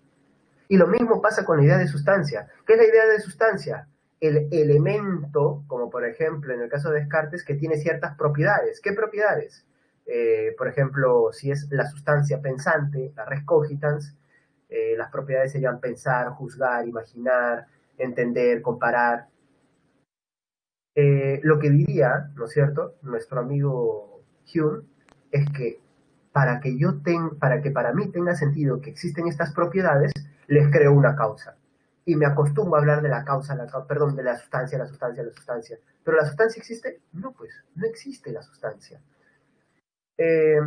Y lo mismo pasa con la idea de sustancia. ¿Qué es la idea de sustancia? El elemento, como por ejemplo en el caso de Descartes, que tiene ciertas propiedades. ¿Qué propiedades? Por ejemplo, si es la sustancia pensante, la res cogitans, las propiedades serían pensar, juzgar, imaginar, entender, comparar. Lo que diría, ¿no es cierto?, nuestro amigo Hume, es que para que para mí tenga sentido que existen estas propiedades, les creo una causa. Y me acostumbro a hablar de la causa, perdón, de la sustancia, la sustancia, la sustancia. ¿Pero la sustancia existe? No, pues, no existe la sustancia. Eh,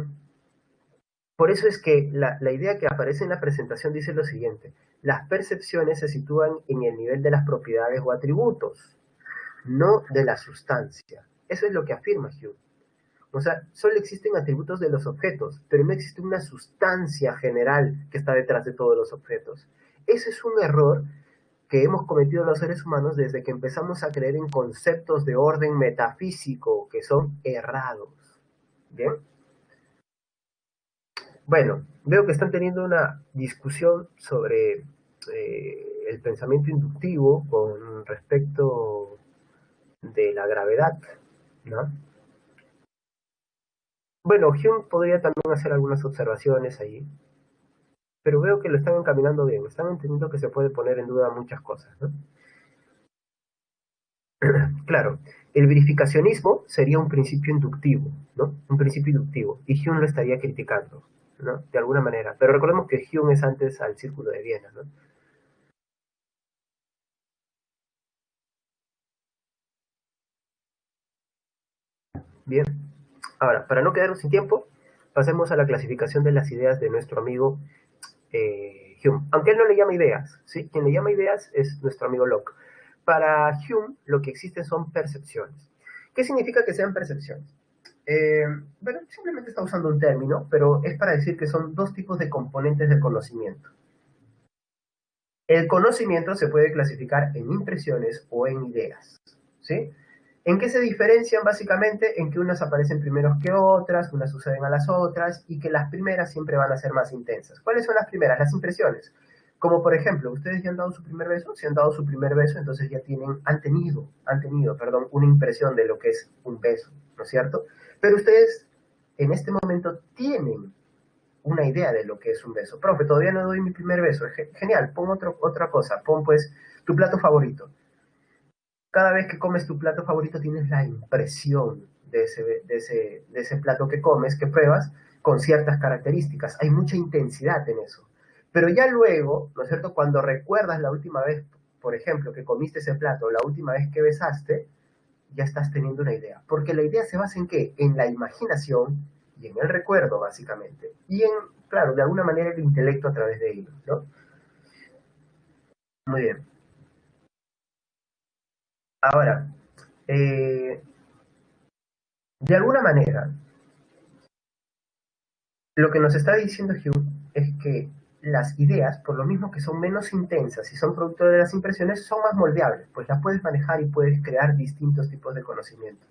por eso es que la idea que aparece en la presentación dice lo siguiente: las percepciones se sitúan en el nivel de las propiedades o atributos, no de la sustancia. Eso es lo que afirma Hume. O sea, solo existen atributos de los objetos, pero no existe una sustancia general que está detrás de todos los objetos. Ese es un error que hemos cometido los seres humanos desde que empezamos a creer en conceptos de orden metafísico que son errados. ¿Bien? Bueno, veo que están teniendo una discusión sobre el pensamiento inductivo con respecto de la gravedad, ¿no? Bueno, Hume podría también hacer algunas observaciones ahí, pero veo que lo están encaminando bien, están entendiendo que se puede poner en duda muchas cosas, ¿no? Claro, el verificacionismo sería un principio inductivo, ¿no? Un principio inductivo, y Hume lo estaría criticando, ¿no? De alguna manera, pero recordemos que Hume es antes al Círculo de Viena, ¿no? Bien, ahora, para no quedarnos sin tiempo, pasemos a la clasificación de las ideas de nuestro amigo Hume. Aunque él no le llama ideas, ¿sí? Quien le llama ideas es nuestro amigo Locke. Para Hume, lo que existe son percepciones. ¿Qué significa que sean percepciones? Eh, bueno, simplemente está usando un término, pero es para decir que son dos tipos de componentes del conocimiento. El conocimiento se puede clasificar en impresiones o en ideas, ¿sí? ¿En qué se diferencian? Básicamente en que unas aparecen primero que otras, unas suceden a las otras y que las primeras siempre van a ser más intensas. ¿Cuáles son las primeras? Las impresiones. Como por ejemplo, ustedes ya han dado su primer beso, si han dado su primer beso, entonces ya han tenido, perdón, una impresión de lo que es un beso, ¿no es cierto? Pero ustedes en este momento tienen una idea de lo que es un beso. Profe, todavía no doy mi primer beso. Genial, pon otra cosa. Pon pues tu plato favorito. Cada vez que comes tu plato favorito tienes la impresión de ese plato que comes, que pruebas, con ciertas características. Hay mucha intensidad en eso. Pero ya luego, ¿no es cierto? Cuando recuerdas la última vez, por ejemplo, que comiste ese plato, la última vez que besaste, ya estás teniendo una idea. Porque la idea se basa en qué? En la imaginación y en el recuerdo, básicamente. Y en, claro, de alguna manera el intelecto a través de ello, ¿no? Muy bien. Ahora, eh, de alguna manera, lo que nos está diciendo Hume es que las ideas, por lo mismo que son menos intensas y son producto de las impresiones, son más moldeables, pues las puedes manejar y puedes crear distintos tipos de conocimiento.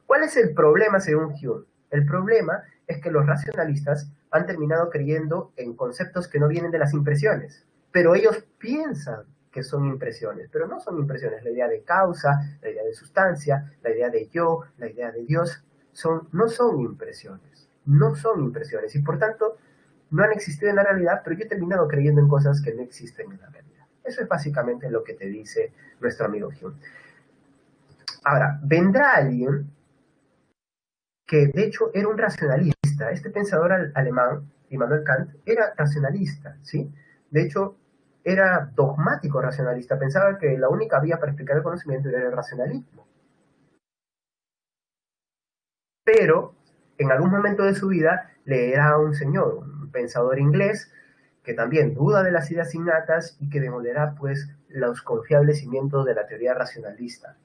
¿Cuál es el problema según Hume? El problema es que los racionalistas han terminado creyendo en conceptos que no vienen de las impresiones, pero ellos piensan que son impresiones, pero no son impresiones. La idea de causa, la idea de sustancia, la idea de yo, la idea de Dios, no son impresiones, no son impresiones, y por tanto no han existido en la realidad, pero yo he terminado creyendo en cosas que no existen en la realidad. Eso es básicamente lo que te dice nuestro amigo Hume. Ahora, vendrá alguien que de hecho era un racionalista. Este pensador alemán, Immanuel Kant, era racionalista, ¿sí? De hecho, era dogmático racionalista. Pensaba que la única vía para explicar el conocimiento era el racionalismo. Pero, en algún momento de su vida, leerá a un señor, un pensador inglés, que también duda de las ideas innatas y que demolerá, pues, los confiables cimientos de la teoría racionalista.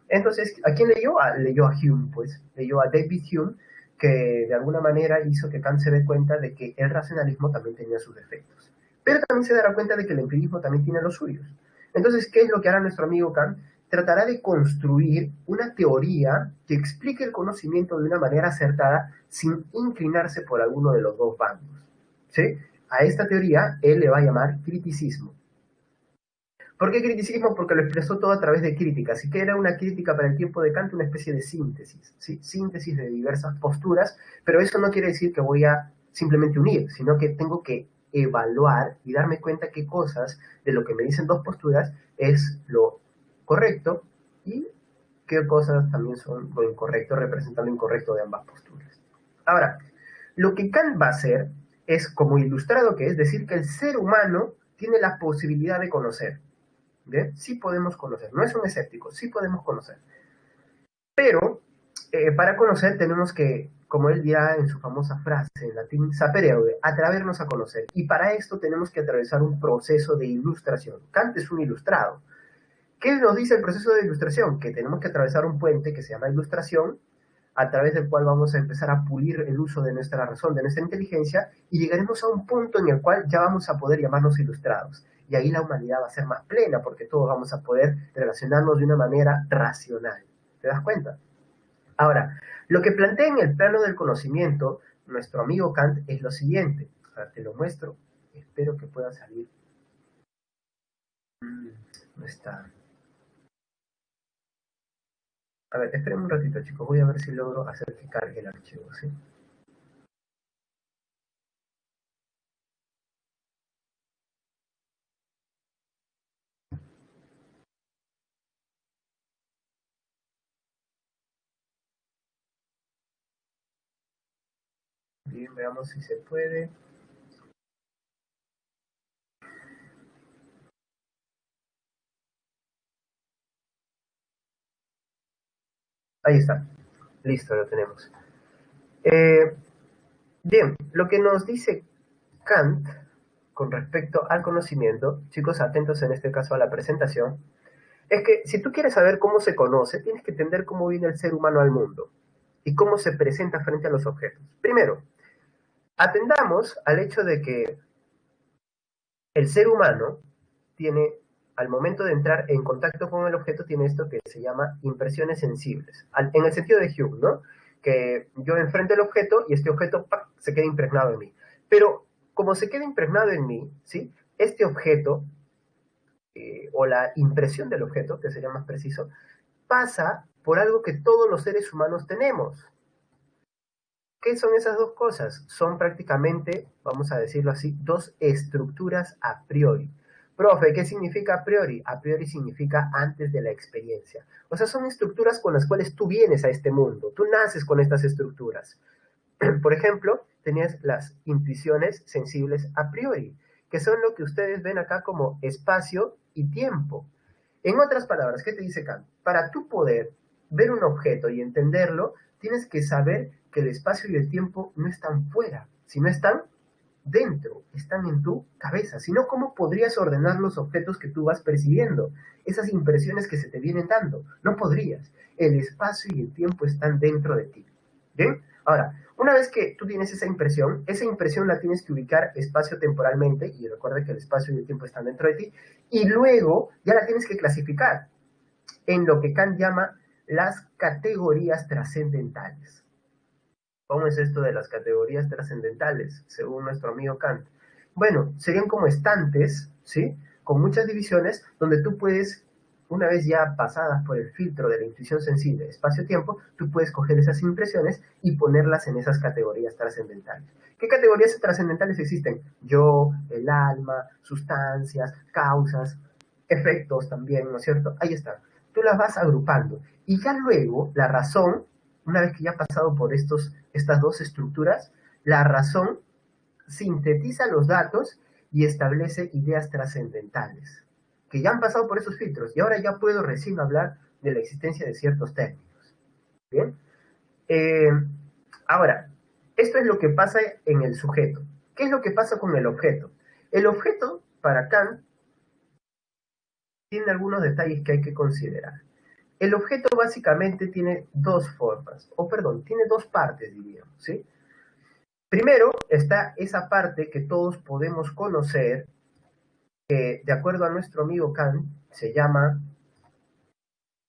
Entonces, ¿a quién leyó? Leyó a Hume, pues, leyó a David Hume, que de alguna manera hizo que Kant se dé cuenta de que el racionalismo también tenía sus defectos. Pero también se dará cuenta de que el empirismo también tiene los suyos. Entonces, ¿qué es lo que hará nuestro amigo Kant? Tratará de construir una teoría que explique el conocimiento de una manera acertada sin inclinarse por alguno de los dos bandos, ¿sí? A esta teoría él le va a llamar criticismo. ¿Por qué criticismo? Porque lo expresó todo a través de críticas. Así que era una crítica para el tiempo de Kant, una especie de síntesis, ¿sí? Síntesis de diversas posturas, pero eso no quiere decir que voy a simplemente unir, sino que tengo que evaluar y darme cuenta qué cosas de lo que me dicen dos posturas es lo correcto y qué cosas también son lo incorrecto, representan lo incorrecto de ambas posturas. Ahora, lo que Kant va a hacer es, como ilustrado que es, decir que el ser humano tiene la posibilidad de conocer. ¿Bien? Sí podemos conocer, no es un escéptico, sí podemos conocer. Pero para conocer tenemos que, como él dirá en su famosa frase en latín, sapere aude, atrevernos a conocer. Y para esto tenemos que atravesar un proceso de ilustración. Kant es un ilustrado. ¿Qué nos dice el proceso de ilustración? Que tenemos que atravesar un puente que se llama ilustración, a través del cual vamos a empezar a pulir el uso de nuestra razón, de nuestra inteligencia, y llegaremos a un punto en el cual ya vamos a poder llamarnos ilustrados. Y ahí la humanidad va a ser más plena, porque todos vamos a poder relacionarnos de una manera racional. ¿Te das cuenta? Ahora, lo que plantea en el plano del conocimiento nuestro amigo Kant es lo siguiente. Ahora te lo muestro. Espero que pueda salir. No está. A ver, esperen un ratito, chicos. Voy a ver si logro hacer que cargue el archivo, ¿sí? Bien, veamos si se puede. Ahí está. Listo, lo tenemos. Bien, lo que nos dice Kant con respecto al conocimiento, chicos, atentos en este caso a la presentación, es que si tú quieres saber cómo se conoce, tienes que entender cómo viene el ser humano al mundo y cómo se presenta frente a los objetos. Primero, atendamos al hecho de que el ser humano tiene, al momento de entrar en contacto con el objeto, tiene esto que se llama impresiones sensibles, en el sentido de Hume, ¿no? Que yo enfrento el objeto y este objeto ¡pac!, se queda impregnado en mí. Pero como se queda impregnado en mí, ¿sí? Este objeto, o la impresión del objeto, que sería más preciso, pasa por algo que todos los seres humanos tenemos. ¿Qué son esas dos cosas? Son prácticamente, vamos a decirlo así, dos estructuras a priori. Profe, ¿qué significa a priori? A priori significa antes de la experiencia. O sea, son estructuras con las cuales tú vienes a este mundo. Tú naces con estas estructuras. Por ejemplo, tenías las intuiciones sensibles a priori, que son lo que ustedes ven acá como espacio y tiempo. En otras palabras, ¿qué te dice Kant? Para tú poder ver un objeto y entenderlo, tienes que saber que el espacio y el tiempo no están fuera, sino están dentro, están en tu cabeza. Si no, ¿cómo podrías ordenar los objetos que tú vas percibiendo? Esas impresiones que se te vienen dando. No podrías. El espacio y el tiempo están dentro de ti. ¿Bien? Ahora, una vez que tú tienes esa impresión la tienes que ubicar espacio-temporalmente, y recuerda que el espacio y el tiempo están dentro de ti, y luego ya la tienes que clasificar en lo que Kant llama las categorías trascendentales. ¿Cómo es esto de las categorías trascendentales, según nuestro amigo Kant? Bueno, serían como estantes, ¿sí? Con muchas divisiones, donde tú puedes una vez ya pasadas por el filtro de la intuición sensible espacio-tiempo, tú puedes coger esas impresiones y ponerlas en esas categorías trascendentales. ¿Qué categorías trascendentales existen? Yo, el alma, sustancias, causas, efectos también, ¿no es cierto? Ahí está. Tú las vas agrupando. Y ya luego, la razón, una vez que ya ha pasado por estas dos estructuras, la razón sintetiza los datos y establece ideas trascendentales, que ya han pasado por esos filtros, y ahora ya puedo recién hablar de la existencia de ciertos términos. ¿Bien? Eh, Ahora, esto es lo que pasa en el sujeto. ¿Qué es lo que pasa con el objeto? El objeto, para Kant, tiene algunos detalles que hay que considerar. El objeto básicamente tiene dos formas, o perdón, tiene dos partes, diríamos, ¿sí? Primero está esa parte que todos podemos conocer, que de acuerdo a nuestro amigo Kant se llama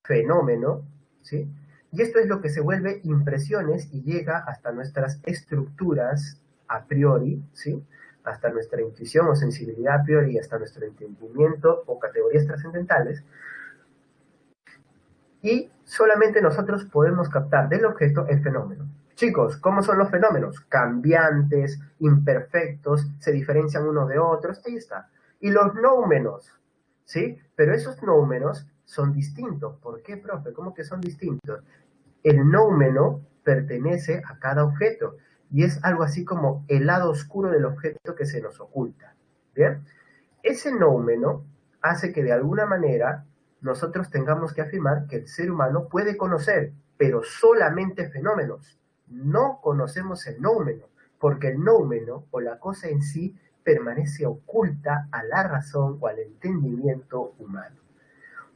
fenómeno, ¿sí? Y esto es lo que se vuelve impresiones y llega hasta nuestras estructuras a priori, ¿sí? Hasta nuestra intuición o sensibilidad a priori, hasta nuestro entendimiento o categorías trascendentales. Y solamente nosotros podemos captar del objeto el fenómeno. Chicos, ¿cómo son los fenómenos? Cambiantes, imperfectos, se diferencian unos de otros, ahí está. Y los nóumenos, ¿sí? Pero esos nóumenos son distintos. ¿Por qué, profe? ¿Cómo que son distintos? El nóumeno pertenece a cada objeto y es algo así como el lado oscuro del objeto que se nos oculta. ¿Bien? Ese nóumeno hace que de alguna manera nosotros tengamos que afirmar que el ser humano puede conocer, pero solamente fenómenos. No conocemos el nóumeno, porque el nóumeno o la cosa en sí permanece oculta a la razón o al entendimiento humano.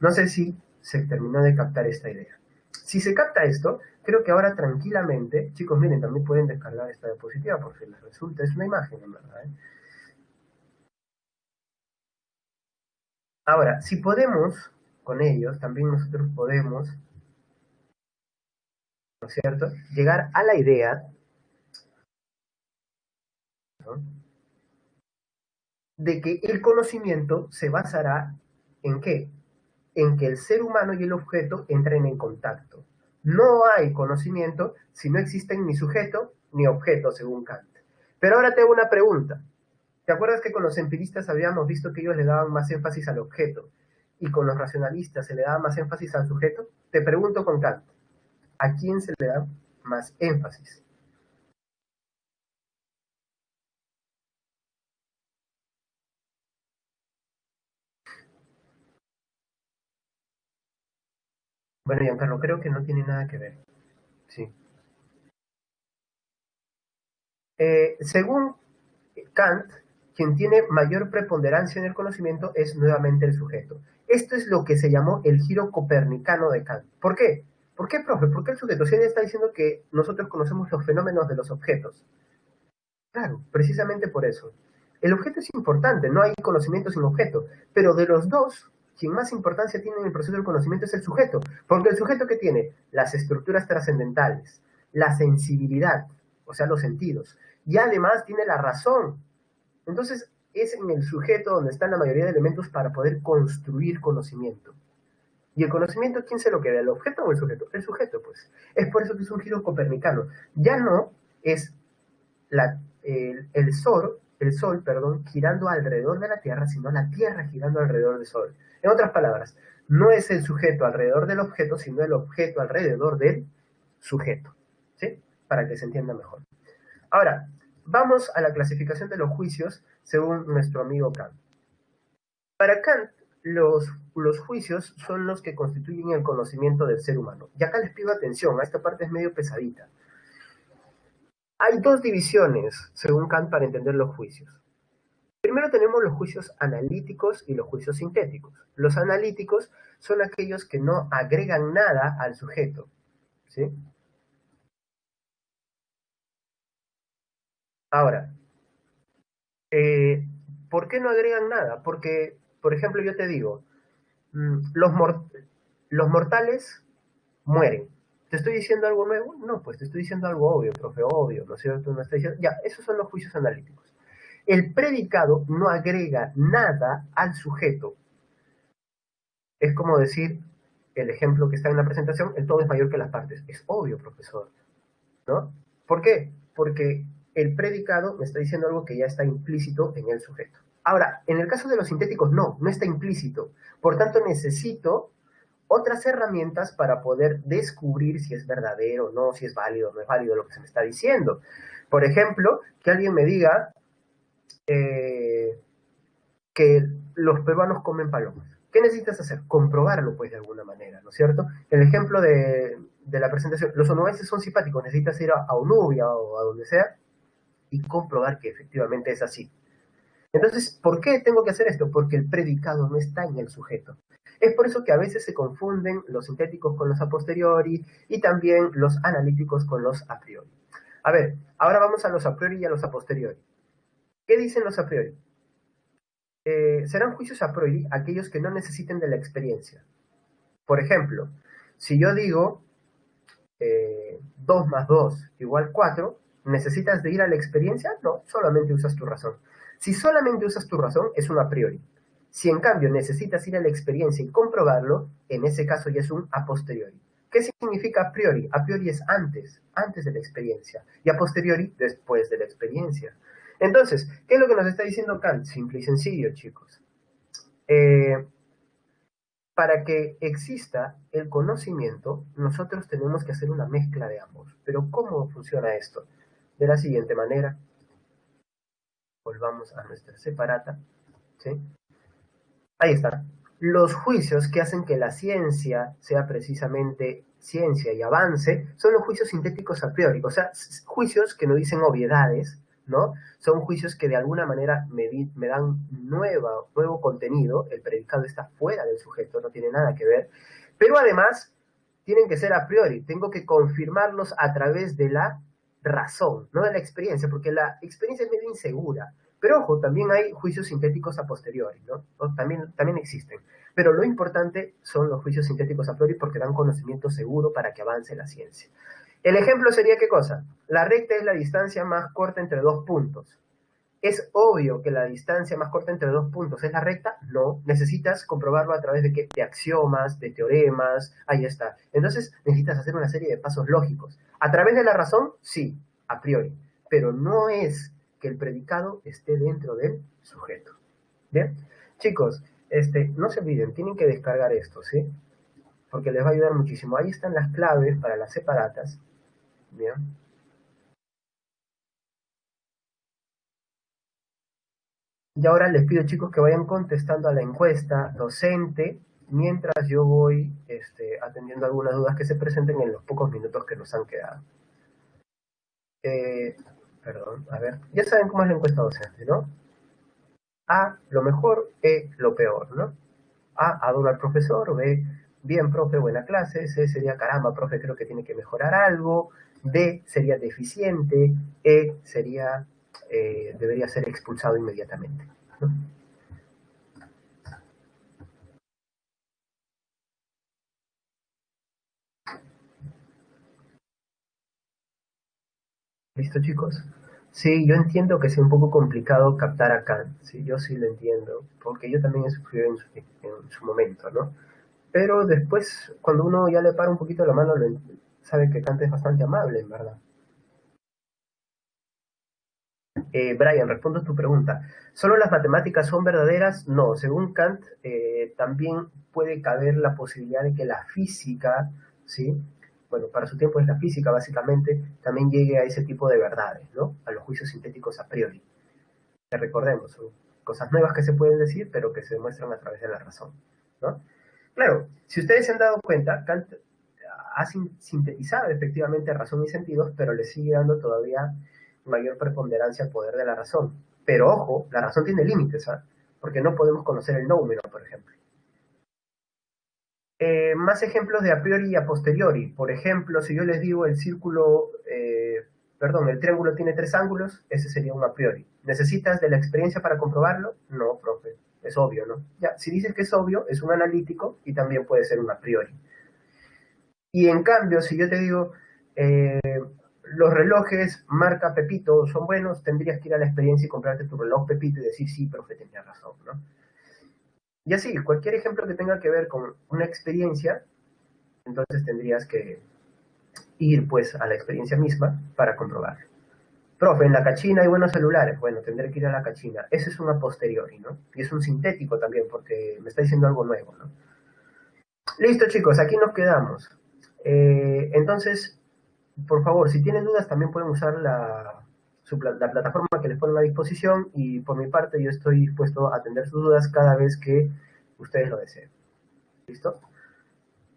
No sé si se terminó de captar esta idea. Si se capta esto, creo que ahora tranquilamente, chicos, miren, también pueden descargar esta diapositiva porque les resulta, es una imagen en verdad, ¿eh? Ahora, si podemos con ellos, también nosotros podemos, ¿no es cierto?, llegar a la idea, ¿no?, de que el conocimiento se basará en ¿qué? En que el ser humano y el objeto entren en contacto. No hay conocimiento si no existen ni sujeto ni objeto, según Kant. Pero ahora te hago una pregunta. ¿Te acuerdas que con los empiristas habíamos visto que ellos le daban más énfasis al objeto y con los racionalistas se le daba más énfasis al sujeto? Te pregunto con Kant, ¿a quién se le da más énfasis? Bueno, Giancarlo, creo que no tiene nada que ver. Sí. Según Kant, quien tiene mayor preponderancia en el conocimiento es nuevamente el sujeto. Esto es lo que se llamó el giro copernicano de Kant. ¿Por qué? ¿Por qué, profe? ¿Por qué el sujeto? Si él está diciendo que nosotros conocemos los fenómenos de los objetos. Claro, precisamente por eso. El objeto es importante, no hay conocimiento sin objeto, pero de los dos, quien más importancia tiene en el proceso del conocimiento es el sujeto, porque el sujeto que tiene las estructuras trascendentales, la sensibilidad, o sea, los sentidos, y además tiene la razón. Entonces, es en el sujeto donde están la mayoría de elementos para poder construir conocimiento. ¿Y el conocimiento quién se lo queda? ¿El objeto o el sujeto? El sujeto, pues. Es por eso que es un giro copernicano. Ya no es el sol, perdón, girando alrededor de la Tierra, sino la Tierra girando alrededor del Sol. En otras palabras, no es el sujeto alrededor del objeto, sino el objeto alrededor del sujeto. ¿Sí? Para que se entienda mejor. Ahora, vamos a la clasificación de los juicios según nuestro amigo Kant. Para Kant, los juicios son los que constituyen el conocimiento del ser humano. Y acá les pido atención, a esta parte es medio pesadita. Hay dos divisiones, según Kant, para entender los juicios. Primero tenemos los juicios analíticos y los juicios sintéticos. Los analíticos son aquellos que no agregan nada al sujeto, ¿sí? Ahora, ¿por qué no agregan nada? Porque, por ejemplo, yo te digo, los mortales mueren. ¿Te estoy diciendo algo nuevo? No, pues te estoy diciendo algo obvio, profe, obvio, ¿no es cierto? No estoy diciendo... Ya, esos son los juicios analíticos. El predicado no agrega nada al sujeto. Es como decir, el ejemplo que está en la presentación, el todo es mayor que las partes. Es obvio, profesor, ¿no? ¿Por qué? Porque el predicado me está diciendo algo que ya está implícito en el sujeto. Ahora, en el caso de los sintéticos, no está implícito. Por tanto, necesito otras herramientas para poder descubrir si es verdadero o no, si es válido o no es válido lo que se me está diciendo. Por ejemplo, que alguien me diga eh, que los peruanos comen palomas. ¿Qué necesitas hacer? Comprobarlo, pues, de alguna manera, ¿no es cierto? El ejemplo de la presentación, los onubenses son simpáticos, necesitas ir a Onubia o a donde sea y comprobar que efectivamente es así. Entonces, ¿por qué tengo que hacer esto? Porque el predicado no está en el sujeto. Es por eso que a veces se confunden los sintéticos con los a posteriori y también los analíticos con los a priori. A ver, ahora vamos a los a priori y a los a posteriori. ¿Qué dicen los a priori? Serán juicios a priori aquellos que no necesiten de la experiencia. Por ejemplo, si yo digo 2 más 2 igual 4, ¿necesitas de ir a la experiencia? No, solamente usas tu razón. Si solamente usas tu razón, es un a priori. Si en cambio necesitas ir a la experiencia y comprobarlo, en ese caso ya es un a posteriori. ¿Qué significa a priori? A priori es antes de la experiencia, y a posteriori, después de la experiencia. Entonces, ¿qué es lo que nos está diciendo Kant? Simple y sencillo, chicos. Para que exista el conocimiento, nosotros tenemos que hacer una mezcla de ambos. Pero ¿cómo funciona esto? De la siguiente manera, volvamos a nuestra separata, ¿sí? Ahí está. Los juicios que hacen que la ciencia sea precisamente ciencia y avance son los juicios sintéticos a priori, o sea, juicios que no dicen obviedades, ¿no? Son juicios que de alguna manera me dan nuevo contenido, el predicado está fuera del sujeto, no tiene nada que ver, pero además tienen que ser a priori, tengo que confirmarlos a través de la razón, no de la experiencia, porque la experiencia es medio insegura. Pero ojo, también hay juicios sintéticos a posteriori, ¿no? También existen. Pero lo importante son los juicios sintéticos a priori porque dan conocimiento seguro para que avance la ciencia. El ejemplo sería, ¿qué cosa? La recta es la distancia más corta entre dos puntos. ¿Es obvio que la distancia más corta entre dos puntos es la recta? No. Necesitas comprobarlo a través de, ¿qué? De axiomas, de teoremas, ahí está. Entonces necesitas hacer una serie de pasos lógicos. ¿A través de la razón? Sí, a priori. Pero no es que el predicado esté dentro del sujeto. ¿Bien? Chicos, no se olviden, tienen que descargar esto, ¿sí? Porque les va a ayudar muchísimo. Ahí están las claves para las separatas. ¿Bien? Y ahora les pido, chicos, que vayan contestando a la encuesta docente mientras yo voy atendiendo algunas dudas que se presenten en los pocos minutos que nos han quedado. Perdón, a ver, ya saben cómo es la encuesta docente, ¿no? A, lo mejor, E, lo peor, ¿no? A, adoro al profesor, B, bien, profe, buena clase, C sería, caramba, profe, creo que tiene que mejorar algo, D sería deficiente, E sería, debería ser expulsado inmediatamente, ¿no? ¿Listo, chicos? Sí, yo entiendo que sea un poco complicado captar a Kant, sí, yo sí lo entiendo, porque yo también he sufrido en su momento, ¿no? Pero después, cuando uno ya le para un poquito la mano, sabe que Kant es bastante amable, en verdad. Brian, respondo a tu pregunta. ¿Solo las matemáticas son verdaderas? No, según Kant, también puede caber la posibilidad de que la física, ¿sí? Bueno, para su tiempo es la física básicamente, también llegue a ese tipo de verdades, ¿no? A los juicios sintéticos a priori. Que recordemos, son cosas nuevas que se pueden decir, pero que se demuestran a través de la razón, ¿no? Claro, si ustedes se han dado cuenta, Kant ha sintetizado efectivamente razón y sentidos, pero le sigue dando todavía mayor preponderancia al poder de la razón. Pero ojo, la razón tiene límites, ¿sabes? Porque no podemos conocer el número, por ejemplo. Más ejemplos de a priori y a posteriori. Por ejemplo, si yo les digo el círculo, perdón, el triángulo tiene tres ángulos, ese sería un a priori. ¿Necesitas de la experiencia para comprobarlo? No, profe, es obvio, ¿no? Ya, si dices que es obvio, es un analítico y también puede ser un a priori. Y en cambio, si yo te digo, eh, los relojes marca Pepito son buenos, tendrías que ir a la experiencia y comprarte tu reloj Pepito y decir, sí, profe, tenía razón, ¿no? Y así, cualquier ejemplo que tenga que ver con una experiencia, entonces tendrías que ir pues a la experiencia misma para comprobarlo. Profe, en la cachina hay buenos celulares. Bueno, tendré que ir a la cachina. Ese es un a posteriori, ¿no? Y es un sintético también, porque me está diciendo algo nuevo, ¿no? Listo, chicos, aquí nos quedamos. Entonces, por favor, si tienen dudas, también pueden usar la plataforma que les ponen a disposición y por mi parte yo estoy dispuesto a atender sus dudas cada vez que ustedes lo deseen. ¿Listo?